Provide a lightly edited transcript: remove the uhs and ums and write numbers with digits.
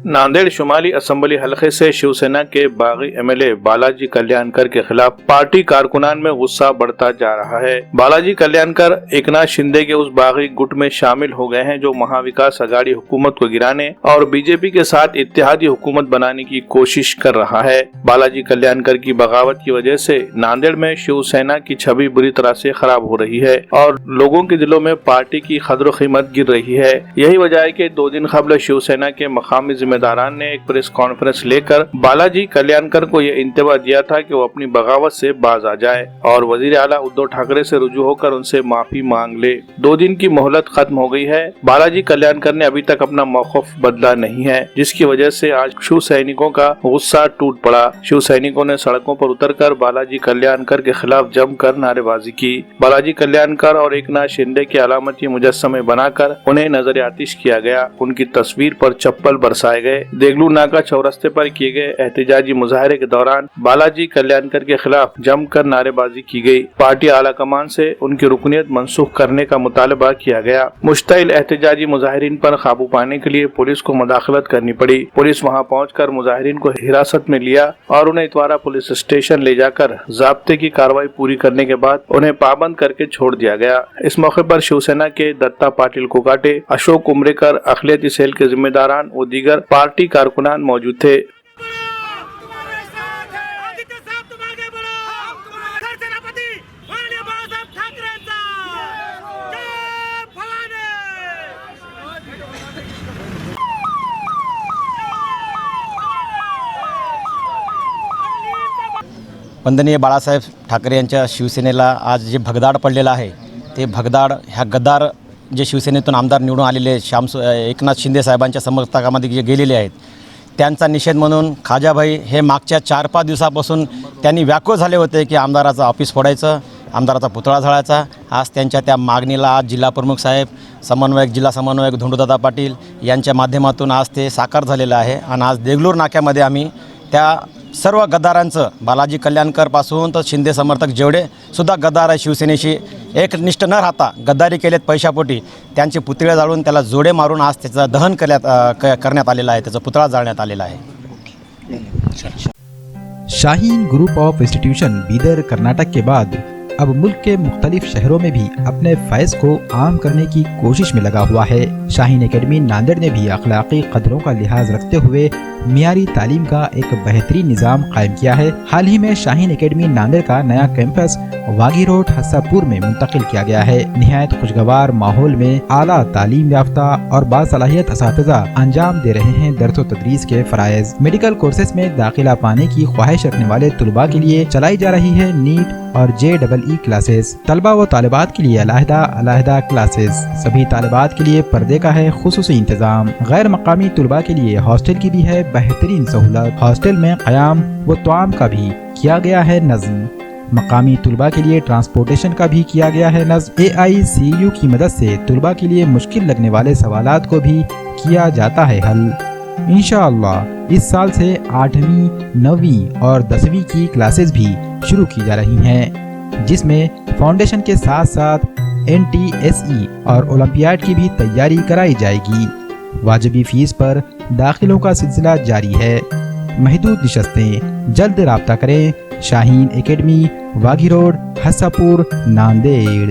नांदेड़ शुमाली assembly हलके से शिवसेना के बागी एमएलए बालाजी कल्याणकर के खिलाफ पार्टी कारकुनान में गुस्सा बढ़ता जा रहा है। बालाजी कल्याणकर एकनाथ शिंदे के उस बागी गुट में शामिल हो गए हैं जो महाविकास अघाड़ी हुकूमत को गिराने और बीजेपी के साथ इत्तेहादी हुकूमत बनाने की कोशिश कर रहा है। बालाजी कल्याणकर की बगावत की वजह से नांदेड़ में शिवसेना की छवि बुरी तरह से खराब हो रही है और लोगों के दिलों में पार्टी की कद्र कीमत गिर रही है। यही वजह है कि 2 दिन कबल शिवसेना के मकामी जिम्मेदारान ने एक प्रेस कॉन्फ्रेंस लेकर बालाजी कल्याणकर को यह इंतबा दिया था कि वो अपनी बगावत से बाज आ जाए और वजीर आला उद्धव ठाकरे से रुजू होकर उनसे माफी मांग ले। 2 दिन की मोहलत खत्म हो गई है। बालाजी कल्याणकर ने अभी तक अपना मौक़िफ़ बदला नहीं है, जिसकी वजह से आज शिव सैनिकों का गुस्सा टूट पड़ा। शिव सैनिकों ने सड़कों पर उतरकर बालाजी कल्याणकर के खिलाफ जमकर नारेबाजी की। बालाजी कल्याणकर और एकनाथ शिंदे के अलामती मुजस्समे बनाकर उन्हें नजर आतिश किया गया। उनकी तस्वीर पर चप्पल बरसाए गए। देगलू नाका चौरस्ते पर किए गए एहतजाजी मुजाहरे के दौरान बालाजी कल्याणकर के खिलाफ जमकर नारेबाजी की गई। पार्टी आला कमान से उनकी रुकनियत मनसूख करने का मुतालबा किया गया। मुश्तइल एहतजाजी मुजाहिरीन पर काबू पाने के लिए पुलिस को मुदाखलत करनी पड़ी। पुलिस वहां पहुंचकर मुजाहिरीन को हिरासत में लिया और उन्हें इतवारा पुलिस स्टेशन ले जाकर ज़ाब्ते की कार्रवाई पूरी करने के बाद उन्हें पाबंद करके छोड़ दिया गया। इस मौके पर शिवसेना के दत्ता पाटिल कोकाटे, अशोक उमरेकर, अखिलती सेल के जिम्मेदारान और दीगर पार्टी कारकुनान मौजूद थे। वंदनीय बाळासाहेब ठाकरे यांच्या शिवसेनेला आज जे भगदाड पडलेलं आहे ते भगदाड ह्या गद्दार जे शिवसेनेतून आमदार निवडून आलेले एकनाथ शिंदे साहेबांच्या समर्थकामध्ये जे गेलेले आहेत त्यांचा निषेध म्हणून खाजाभाई हे मागच्या 4-5 दिवसापासून त्यांनी व्याकुळ झाले होते की आमदाराचं ऑफिस फोडायचं, आमदाराचा पुतळा जाळायचा। आज त्यांच्या त्या मागणीला आज जिल्हा प्रमुख साहेब, समन्वयक, जिल्हा समन्वयक धोंडूदादा पाटील यांच्या माध्यमातून आज ते साकार झालेलं आहे आणि आज देगलूर नाक्यामध्ये आम्ही त्या सर्व गद्दारांचं, बालाजी कल्याणकरपासून तर शिंदे समर्थक जेवढे सुद्धा गद्दार आहे शिवसेनेशी एकनिष्ठ न राहता गद्दारी केलेत पैशापोटी, त्यांचे पुतळे जाळून त्याला जोडे मारून आज त्याचं दहन करण्यात आलेलं आहे, त्याचा पुतळा जाळण्यात आलेला आहे। Shaheen group of institution Bidar Karnataka के बाद अब मुल्क के मुख्तलिफ शहरों में भी अपने फैज़ को आम करने की कोशिश में लगा हुआ है। शाहीन एकेडमी नांदेड़ ने भी अखलाकी कदरों का लिहाज रखते हुए मियारी तालीम का एक बेहतरीन निज़ाम कायम किया है। हाल ही में शाहीन एकेडमी नांदेड़ का नया कैंपस वागी रोड हस्सापुर में मुंतकिल किया गया है। निहायत खुशगवार माहौल में आला तालीम याफ्ता और बासलाहियत असातिज़ा अंजाम दे रहे हैं दर्स व तदरीस के फ़राइज़। मेडिकल कोर्सेज में दाखिला पाने की ख्वाहिश रखने वाले तलबा के लिए चलाई जा रही है नीट और JEE क्लासेस। तलबा व तालिबात के लिए अलहदा क्लासेस। सभी तालिबात के लिए पर्दे का है खुसूसी इंतजाम। गैर मकामी तलबा के लिए हॉस्टल की भी है बेहतरीन सहूलत। हॉस्टल में क़याम व तआम का भी किया गया है नज़्म। मकामी तलबा के लिए ट्रांसपोर्टेशन का भी किया गया है नज़्म। AICU की मदद से तलबा के लिए मुश्किल लगने वाले सवालात को भी किया जाता है हल। इंशाअल्लाह इस साल से 8वीं, 9वीं और 10वीं की क्लासेस भी शुरू की जा रही हैं, जिसमें फाउंडेशन के साथ साथ NTSE और ओलंपियाड की भी तैयारी कराई जाएगी। वाजिबी फीस पर दाखिलों का सिलसिला जारी है। महदूद निशस्तें, जल्द राब्ता करें। Shaheen academy, वागी road, हस्सापुर, Nanded.